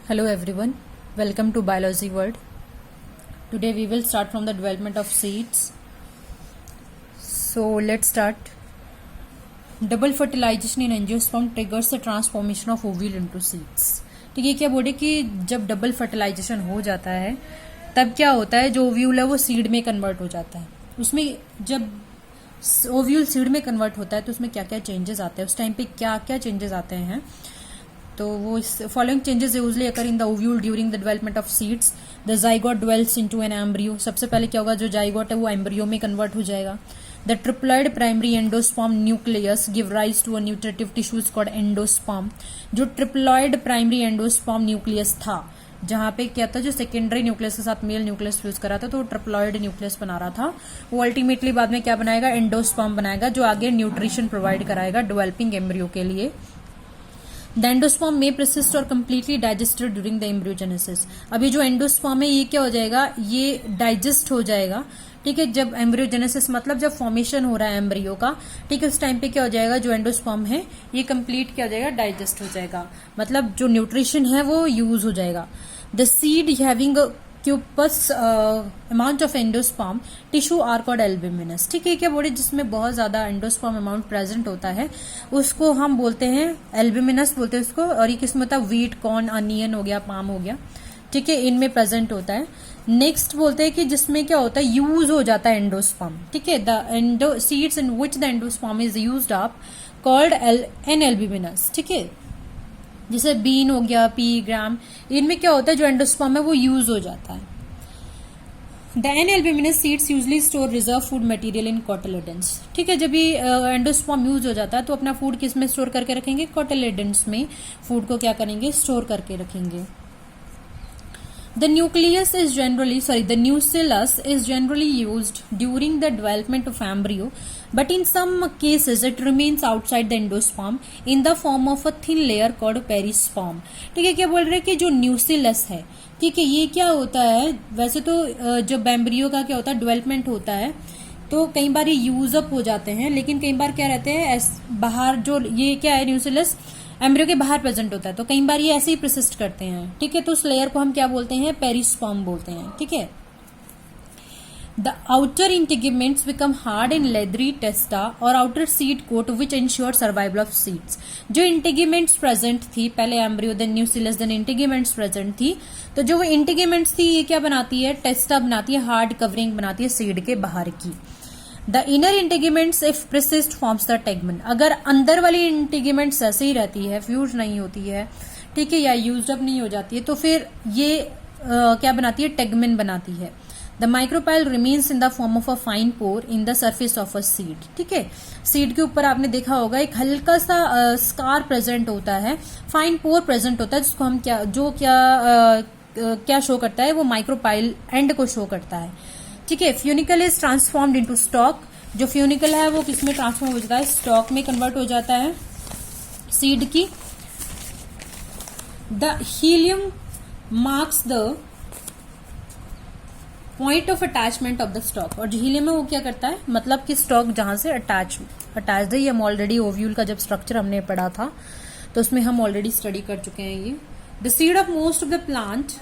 Hello everyone, welcome to Biology World. Today we will start from the development of seeds. So let's start. Double fertilization in angiosperm triggers the transformation of ovule into seeds. ठीक है, क्या बोले कि जब double fertilisation हो जाता है तब क्या होता है, जो ओव्यूल है वो सीड में कन्वर्ट हो जाता है. उसमें जब ओव्यूल सीड में कन्वर्ट होता है तो उसमें क्या क्या चेंजेस आते हैं, उस टाइम पे क्या क्या चेंजेस आते हैं. तो वो following changes usually occur in the ovule during the development of seeds. The zygote develops into an embryo. सबसे पहले क्या होगा, जो जाइगोट है वो एम्ब्रियो में कन्वर्ट हो जाएगा. The triploid primary endosperm nucleus give rise to a nutritive tissues called endosperm. जो ट्रिप्लॉइड प्राइमरी एंडोस्पर्म न्यूक्लियस था, जहां पे क्या था, जो सेकेंडरी न्यूक्लियस के साथ मेल न्यूक्लियस फ्यूज करा था तो ट्रिप्लॉइड न्यूक्लियस बना रहा था, वो अल्टीमेटली बाद में क्या बनाएगा, एंडोस्पर्म बनाएगा, जो आगे न्यूट्रिशन प्रोवाइड कराएगा डेवलपिंग एम्ब्रियो के लिए. द एंडोस्पर्म में persist और completely digested during the embryogenesis. अभी जो एंडोस्पर्म है ये क्या हो जाएगा, ये डाइजेस्ट हो जाएगा. ठीक है, जब एम्ब्रियोजेनेसिस मतलब जब फॉर्मेशन हो रहा है एम्ब्रियो का, ठीक है, उस टाइम पे क्या हो जाएगा, जो एंडोस्पर्म है ये कंप्लीट क्या हो जाएगा, डाइजेस्ट हो जाएगा, मतलब जो न्यूट्रिशन है वो यूज हो जाएगा. The seed having copious amount of endosperm tissue are called albuminous. ठीक है, क्या बोले, जिसमें बहुत ज्यादा एंडोस्पर्म अमाउंट प्रेजेंट होता है उसको हम बोलते हैं एल्ब्यूमिनस बोलते हैं उसको. और ये किसमें होता है, व्हीट, कॉर्न, अनियन हो गया, पाम हो गया, ठीक है, इनमें प्रेजेंट होता है. नेक्स्ट बोलते हैं कि जिसमें क्या होता है, यूज हो जाता है एंडोस्पर्म. ठीक है, the endo seeds in which the endosperm is used up called an albuminous. ठीक है, जैसे बीन हो गया, पी, ग्राम, इनमें क्या होता है, जो एंडोस्पर्म है वो यूज हो जाता है. The non albuminous seeds usually store reserve food material in cotyledons. ठीक है, जब ये एंडोस्पर्म यूज हो जाता है तो अपना फूड किस में स्टोर करके रखेंगे, कोटिलेडन्स में फूड को क्या करेंगे, स्टोर करके रखेंगे. The nucleus is the nucellus is generally used during the development of embryo, but in some cases it remains outside the endosperm in the form of a thin layer called perisperm. ठीक है, क्या बोल रहे हैं कि जो न्यूसिलस है, ठीक है, ये क्या होता है, वैसे तो जब एम्ब्रियो का क्या होता है, डेवलपमेंट होता है तो कई बार ये यूज अप हो जाते हैं, लेकिन कई बार क्या रहते हैं, बाहर जो ये क्या है, न्यूसिलस एम्ब्रियो के बाहर प्रेजेंट होता है, तो कई बार ये ऐसे ही प्रसिस्ट करते हैं. ठीक है, तो उस लेयर को हम क्या बोलते हैं, पेरिस्पर्म बोलते हैं. ठीक है, the outer integuments become hard and leathery testa और outer seed coat which ensure survival of seeds. जो इंटीग्यूमेंट्स प्रेजेंट थी पहले embryo, then nucellus, then integuments present थी, तो जो वो इंटीग्यूमेंट्स थी ये क्या बनाती है, टेस्टा बनाती है, हार्ड कवरिंग बनाती है सीड के बाहर की. The inner integuments if persist forms the tegmen. अगर अंदर वाली इंटीग्यूमेंट्स ऐसे ही रहती है, फ्यूज नहीं होती है, ठीक है, या यूज अप नहीं हो जाती है, तो फिर ये क्या बनाती है, टेगमेन बनाती है. The micropyle remains in the form of a fine pore in the surface of a seed. ठीक है, सीड के ऊपर आपने देखा होगा एक हल्का सा स्कार प्रेजेंट होता है, फाइन पोर प्रेजेंट होता है, जिसको हम क्या शो करता है, वो माइक्रोपाइल एंड को शो करता है. ठीक है, funicle is transformed into stock. जो फ्यूनिकल है वो किसमें ट्रांसफॉर्म हो जाता है, स्टॉक में कन्वर्ट हो जाता है सीड की. The helium marks the point of attachment of the stock. और जो हीलियम है वो क्या करता है, मतलब कि स्टॉक जहां से अटैच है. ये हम ऑलरेडी ओव्यूल का जब स्ट्रक्चर हमने पढ़ा था तो उसमें हम ऑलरेडी स्टडी कर चुके हैं. ये the seed of most of the plant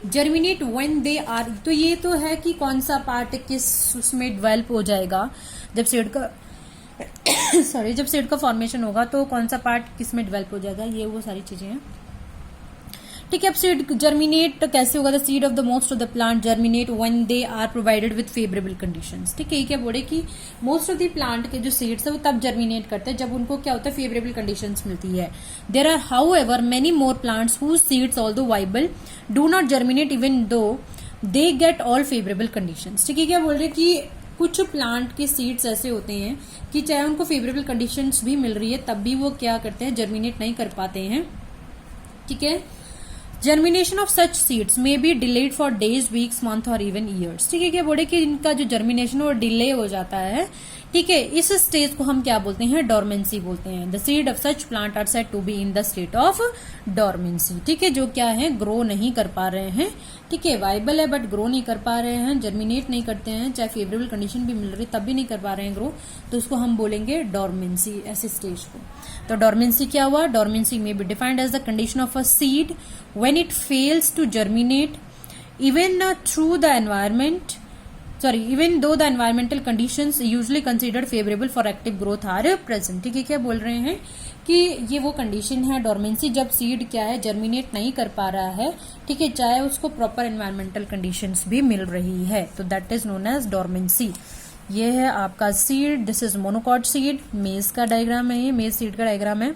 germinate when they are. तो ये तो है कि कौन सा पार्ट किस उसमें डेवलप हो जाएगा जब सीड का जब सीड का फॉर्मेशन होगा तो कौन सा पार्ट किस में डेवलप हो जाएगा, ये वो सारी चीजें हैं. ठीक है, अब सीड जर्मिनेट कैसे होगा, the seed of the most of the plant germinate when they are provided with favourable conditions. ठीक है, ये क्या बोले कि मोस्ट ऑफ द प्लांट के जो सीड्स है वो तब जर्मिनेट करते हैं जब उनको क्या होता है, फेवरेबल कंडीशंस मिलती है. There are however many more plants whose seeds although viable do not germinate even though they get all favourable conditions. ठीक है, क्या बोल रहे कि कुछ प्लांट के सीड्स ऐसे होते हैं कि चाहे उनको फेवरेबल कंडीशंस भी मिल रही है तब भी वो क्या करते हैं, जर्मिनेट नहीं कर पाते हैं. ठीक है, germination of such seeds may be delayed for days, weeks, month और इवन ईयर्स। ठीक है, क्या बोले कि इनका जो जर्मिनेशन वो डिले हो जाता है। ठीक है, इस स्टेज को हम क्या बोलते हैं, डोरमेंसी बोलते हैं। The seed of such plant are said to be in the state of dormancy. ठीक है, जो क्या है, ग्रो नहीं कर पा रहे हैं। ठीक है, वाइबल है बट ग्रो नहीं कर पा रहे हैं, जर्मिनेट नहीं करते हैं, चाहे फेवरेबल कंडीशन भी मिल रही तब भी नहीं कर पा रहे हैं ग्रो, तो उसको हम बोलेंगे डोरमेंसी, ऐसे स्टेज को। तो डोरमेंसी क्या हुआ, डोरमेंसी में be defined as the condition of a seed when it fails to germinate even through the environment, even though the environmental conditions usually considered favorable for active growth are present। ठीक है, क्या बोल रहे हैं कि ये वो कंडीशन है डोरमेंसी जब सीड क्या है, जर्मिनेट नहीं कर पा रहा है। ठीक है, चाहे उसको प्रॉपर एनवायरमेंटल कंडीशंस भी मिल रही है, तो that is known as dormancy. ये है आपका seed, this is monocot seed, maize का डायग्राम है, ये मेज सीड का डायग्राम है।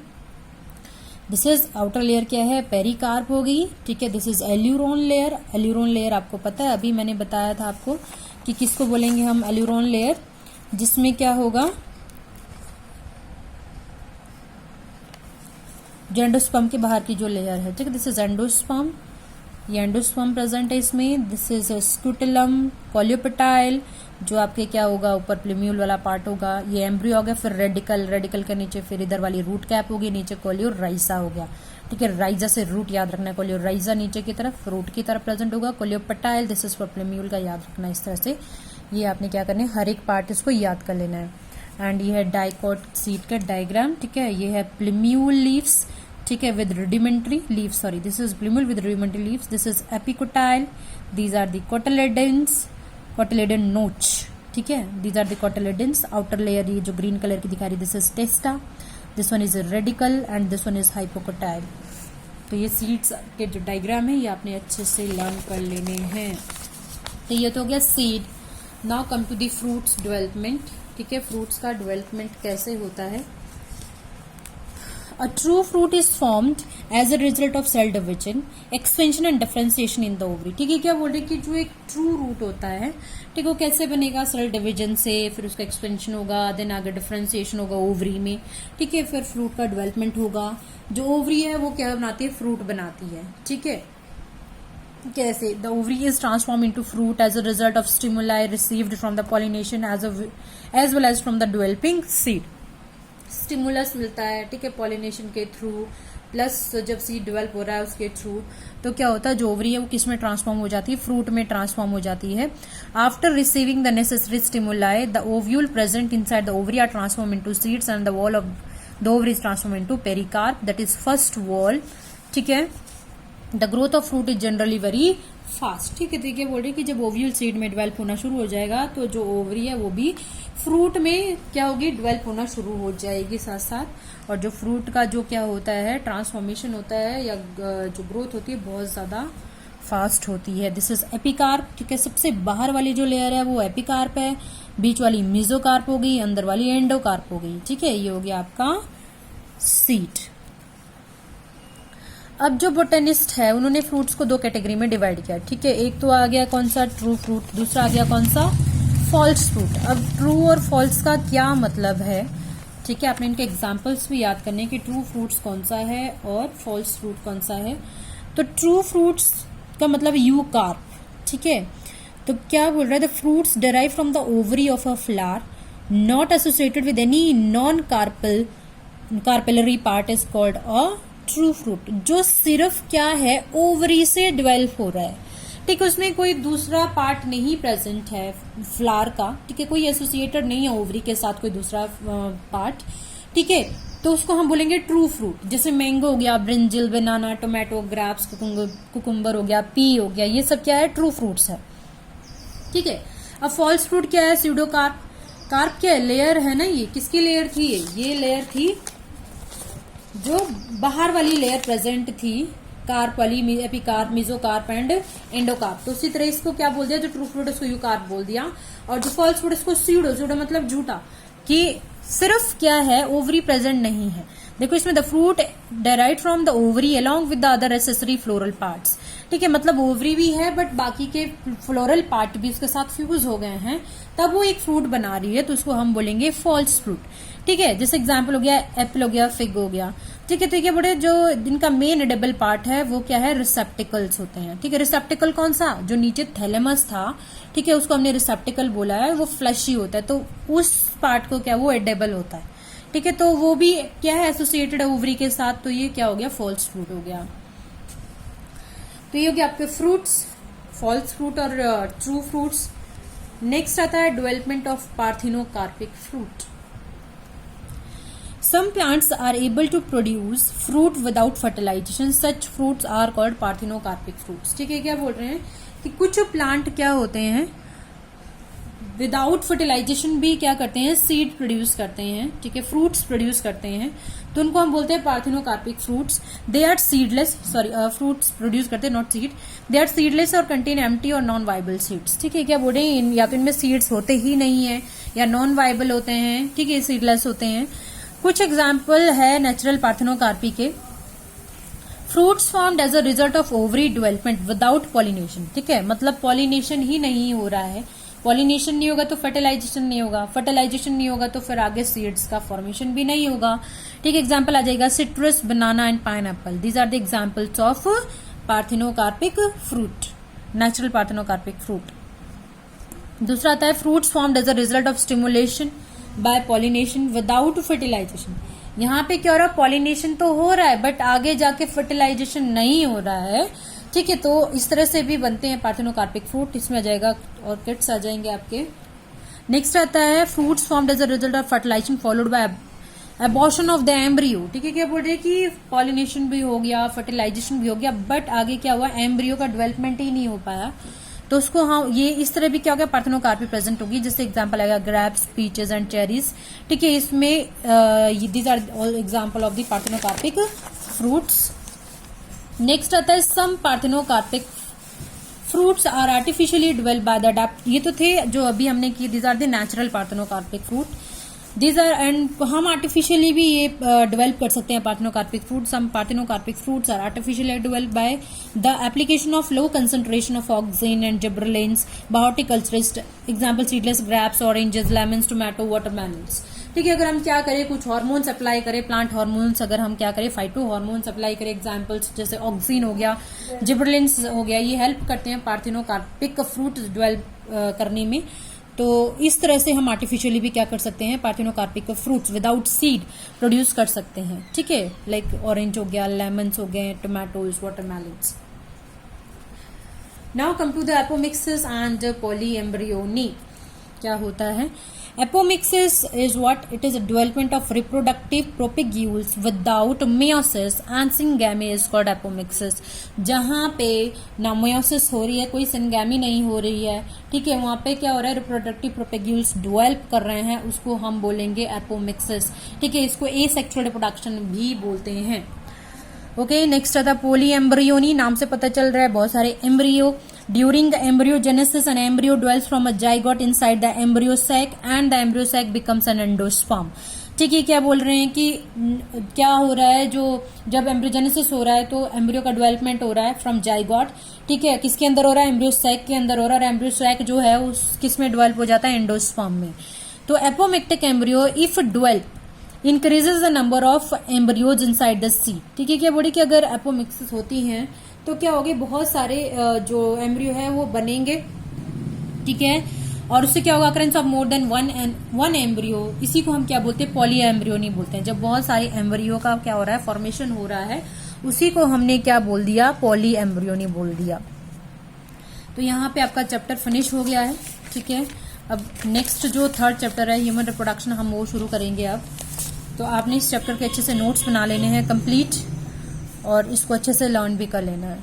दिस इज आउटर लेयर क्या है, पेरिकार्प होगी। ठीक है, this is aleurone layer. Aleurone layer आपको पता है, अभी मैंने बताया था आपको कि किसको बोलेंगे हम, एल्यूरोन लेयर, जिसमें क्या होगा, जो एंडोस्पर्म के बाहर की जो लेयर है। ठीक है, दिस इज एंडोस्पर्म, ये एंडोस्पर्म प्रेजेंट है इसमें। दिस इज स्क्यूटलम, कॉलियोपेटाइल, जो आपके क्या होगा, ऊपर प्लूम्यूल वाला पार्ट होगा, ये एम्ब्रियो हो गया, फिर रेडिकल, रेडिकल के नीचे फिर इधर वाली रूट कैप होगी, नीचे कोलियोराइजा हो गया। ठीक है, राइजा से रूट याद रखना है, कोलियोराइजा नीचे की तरफ, रूट की तरफ प्रेजेंट होगा, कोलियोपेटाइल, दिस इज फॉर प्लूम्यूल का याद रखना। इस तरह से ये आपने क्या करना है, हर एक पार्ट इसको याद कर लेना है। एंड ये है डाइकोट सीड का डायग्राम। ठीक है, ये है प्लूम्यूल लीव्स। ठीक है, with rudimentary leaves, sorry this is plumule with rudimentary leaves. This is epicotyl, these are the cotyledons, cotyledon notch. ठीक है, these are the cotyledons. Outer layer ये जो ग्रीन कलर की दिखा रही, this is testa, this one is radicle and this one is hypocotyl. तो ये seeds के जो डायग्राम है ये आपने अच्छे से लर्न कर लेने हैं। तो ये तो हो गया seed. Now come to the fruits development. ठीक है, फ्रूट्स का डेवलपमेंट कैसे होता है। A true fruit is formed as a result of cell division, expansion and differentiation in the ovary। ठीक है, क्या बोल रहे कि जो एक ट्रू रूट होता है, ठीक, वो कैसे बनेगा, सेल डिवीजन से, फिर उसका एक्सपेंशन होगा, देन आगे डिफरेंशिएशन होगा ओवरी में। ठीक है, फिर फ्रूट का डेवलपमेंट होगा। जो ओवरी है वो क्या बनाती है, फ्रूट बनाती है। ठीक है, कैसे, the ovary is transform into fruit as a result of stimuli received from the pollination as well as from the developing seed. Stimulus मिलता है, ठीक है, पॉलिनेशन के थ्रू, प्लस जब सीड डेवलप हो रहा है उसके थ्रू, तो क्या होता है, जो ओवरी है वो किस में ट्रांसफॉर्म हो जाती है, फ्रूट में ट्रांसफॉर्म हो जाती है। After receiving the necessary stimuli, the ovule present inside the ovary are transform into seeds and the wall of the ovary is transform into pericarp, that is first wall. ठीक है, the growth of fruit is generally very fast. ठीक है, देखिए बोल रहे कि जब ovule seed में डेवलप होना शुरू हो जाएगा तो जो ओवरी है वो भी फ्रूट में क्या होगी, डेवलप होना शुरू हो जाएगी साथ साथ। और जो फ्रूट का जो क्या होता है, ट्रांसफॉर्मेशन होता है या जो ग्रोथ होती है बहुत ज्यादा फास्ट होती है। This is epicarp. ठीक है, सबसे बाहर वाली जो लेयर है वो एपिकार्प है, बीच वाली मेसोकार्प हो गई, अंदर वाली एंडोकार्प हो गई। ठीक है, ये हो गया आपका सीड। अब जो बोटेनिस्ट है उन्होंने फ्रूट्स को दो कैटेगरी में डिवाइड किया। ठीक है, एक तो आ गया कौन सा, ट्रू फ्रूट, दूसरा आ गया कौन सा, फॉल्स फ्रूट। अब ट्रू और फॉल्स का क्या मतलब है, ठीक है, आपने इनके एग्जांपल्स भी याद करने कि ट्रू फ्रूट्स कौन सा है और फॉल्स फ्रूट कौन सा है। तो ट्रू फ्रूट्स का मतलब यू कार्प। ठीक है, तो क्या बोल रहा है, the fruits derive from the ovary of a flower not associated with any non carpellary part is called a true fruit. जो सिर्फ क्या है, ओवरी से डेवलप हो रहा है। ठीक है, उसमें कोई दूसरा पार्ट नहीं प्रेजेंट है फ्लावर का। ठीक है, कोई एसोसिएटेड नहीं है ओवरी के साथ कोई दूसरा पार्ट। ठीक है, तो उसको हम बोलेंगे ट्रू फ्रूट। जैसे मैंगो हो गया, ब्रिंजल, बनाना, टोमेटो, ग्रेप्स, कुकुम्बर हो गया, पी हो गया, ये सब क्या है, ट्रू फ्रूट्स है। ठीक है, अब फॉल्स फ्रूट क्या है, स्यूडोकार्प। कार्प क्या है, लेयर है ना, ये किसकी लेयर थी, ये लेयर थी जो बाहर वाली लेयर प्रेजेंट थी, कार्प वाली, एपिकार्प, मेसोकार्प एंड एंडोकार्प। तो उसी तरह इसको क्या बोल दिया, जो ट्रू फ्रूट उसको यूकार्प बोल दिया, और जो फॉल्स फ्रूट इसको स्यूडो, स्यूडो मतलब झूठा, कि सिर्फ क्या है, ओवरी प्रेजेंट नहीं है। देखो इसमें the fruit derive from the ovary along with the other accessory floral parts. ठीक है, मतलब ओवरी भी है बट बाकी के फ्लोरल पार्ट भी उसके साथ फ्यूज हो गए हैं, तब वो एक फ्रूट बना रही है, तो उसको हम बोलेंगे फॉल्स फ्रूट। ठीक है, जैसे एग्जाम्पल हो गया एप्पल हो गया, फिग हो गया। ठीक है, तो ये बड़े जो इनका मेन एडेबल पार्ट है वो क्या है, रिसेप्टिकल्स होते हैं। ठीक है, रिसेप्टिकल कौन सा, जो नीचे थैलेमस था, ठीक है, उसको हमने रिसेप्टिकल बोला है, वो फ्लैशी होता है, तो उस पार्ट को क्या वो एडेबल होता है। ठीक है, तो वो भी क्या है, एसोसिएटेड है ओवरी के साथ, तो ये क्या हो गया, फॉल्स फ्रूट हो गया। तो ये हो गया आपके फ्रूट्स, फॉल्स फ्रूट और ट्रू फ्रूट्स। नेक्स्ट आता है development of parthenocarpic fruit. Some plants are able to produce fruit without fertilization. Such fruits are called parthenocarpic fruits. ठीक है, क्या बोल रहे हैं कि कुछ प्लांट क्या होते हैं, विदाउट फर्टिलाइजेशन भी क्या करते हैं, सीड प्रोड्यूस करते हैं। ठीक है, फ्रूट्स प्रोड्यूस करते हैं, तो उनको हम बोलते हैं parthenocarpic fruits. They are seedless, fruits produce करते हैं, not seed. They are seedless or contain empty or non viable seeds. ठीक है, क्या बोल रहे हैं, या तो इनमें सीड्स होते ही नहीं है या नॉन वाइबल होते हैं। ठीक है, सीडलेस होते हैं। कुछ एग्जाम्पल है नेचुरल पार्थिनोकार्पी के। Fruits formed as a result of ovary development without pollination. ठीक है, मतलब पॉलिनेशन ही नहीं हो रहा है, पॉलिनेशन नहीं होगा तो फर्टिलाइजेशन नहीं होगा, फर्टिलाइजेशन नहीं होगा तो फिर आगे सीड्स का फॉर्मेशन भी नहीं होगा। ठीक है, एग्जाम्पल आ जाएगा citrus, banana and pineapple. These are the examples of parthenocarpic fruit, natural parthenocarpic fruit. दूसरा आता है fruits formed as a result of stimulation by pollination without fertilisation. यहाँ पे क्या हो रहा है, पॉलिनेशन तो हो रहा है बट आगे जाके फर्टिलाइजेशन नहीं हो रहा है। ठीक है, तो इस तरह से भी बनते हैं पार्थिनोकार्पिक फ्रूट। इसमें आ जाएगा ऑर्किड्स आ जाएंगे आपके। नेक्स्ट आता है fruits formed as a result of fertilisation followed by abortion of the embryo. ठीक है, क्या बोल रहे हैं कि पॉलिनेशन भी हो गया, फर्टिलाइजेशन भी हो गया, बट आगे क्या हुआ, एम्ब्रियो का डेवलपमेंट ही नहीं हो पाया, तो उसको हम ये इस तरह भी क्या होगा, पार्थिनोकार्पी प्रेजेंट होगी। जैसे एग्जांपल आएगा ग्रेप्स, पीचेस एंड चेरीज। ठीक है, इसमें these are all example of the parthenocarpic fruits. Next आता है some parthenocarpic fruits are artificially developed by the adapt. ये तो थे जो अभी हमने किए, these are the natural parthenocarpic fruit. These are and हम आर्टिफिशियली भी ये डेवलप कर सकते हैं parthenocarpic fruit. Some parthenocarpic fruits are artificially developed by the application of low concentration of auxin and gibberellins by horticulturist। Example seedless grapes, oranges, lemons, tomato, watermelons. ठीक है, अगर हम क्या करें, कुछ हार्मोन्स अप्लाई करें, प्लांट हार्मोन्स, अगर हम क्या करें, फाइटो हार्मोन्स अप्लाई करें, एग्जाम्पल्स जैसे ऑक्सीन हो गया, जिब्रेलिन्स हो गया, ये हेल्प करते हैं पार्थिनोकार्पिक फ्रूट डेवलप करने में। तो इस तरह से हम आर्टिफिशियली भी क्या कर सकते हैं, parthenocarpic fruits without seed produce कर सकते हैं। ठीक है, लाइक ऑरेंज हो गया, लेमन्स हो गए, tomatoes, watermelons. Now come to the apomixis and polyembryony. क्या होता है, apomixis is what, it is a development of reproductive propagules without meiosis and syngamy is called apomixis. जहां पे ना मेयोसिस हो रही है, कोई सिंगैमी नहीं हो रही है, ठीक है, वहां पे क्या हो रहा है, रिप्रोडक्टिव प्रोपेग्यूल्स डेवलप कर रहे हैं, उसको हम बोलेंगे एपोमिक्सिस। ठीक है, इसको एसेक्सुअल रिप्रोडक्शन भी बोलते हैं। ओके, नेक्स्ट आता पॉलीएम्ब्रियोनी। नाम से पता चल रहा है बहुत सारे embryo. During the embryogenesis an embryo dwells from a zygote inside the embryo sac and the embryo sac becomes an endosperm। ठीक है, क्या बोल रहे हैं कि क्या हो रहा है, जो जब एम्ब्रियोजेनेसिस हो रहा है तो एम्ब्रियो का डेवलपमेंट हो रहा है फ्रॉम जाइगोट। ठीक है, किसके अंदर हो रहा है, एम्ब्रियो सैक के अंदर हो रहा है, और एम्ब्रियो सैक जो है उस किस में डेवलप हो जाता है, एंडोस्पर्म में। तो apomictic embryo if develop increases the number of embryos inside the seed. ठीक है, क्या बोली कि अगर एपोमिक्सिस होती है तो क्या होगी, बहुत सारे जो एम्ब्रियो है वो बनेंगे। ठीक है, और उससे क्या होगा, occurrence of more than one embryo, इसी को हम क्या बोलते हैं, पॉली एम्ब्रियो नहीं बोलते हैं। जब बहुत सारे एम्ब्रियो का क्या हो रहा है, फॉर्मेशन हो रहा है, उसी को हमने क्या बोल दिया, पॉली एम्ब्रियो नहीं बोल दिया। तो यहाँ पे आपका चैप्टर फिनिश हो गया है। ठीक है, अब नेक्स्ट जो थर्ड चैप्टर है ह्यूमन रिप्रोडक्शन, हम वो शुरू करेंगे अब। तो आपने इस चैप्टर के अच्छे से नोट्स बना लेने हैं कंप्लीट, और इसको अच्छे से लर्न भी कर लेना है।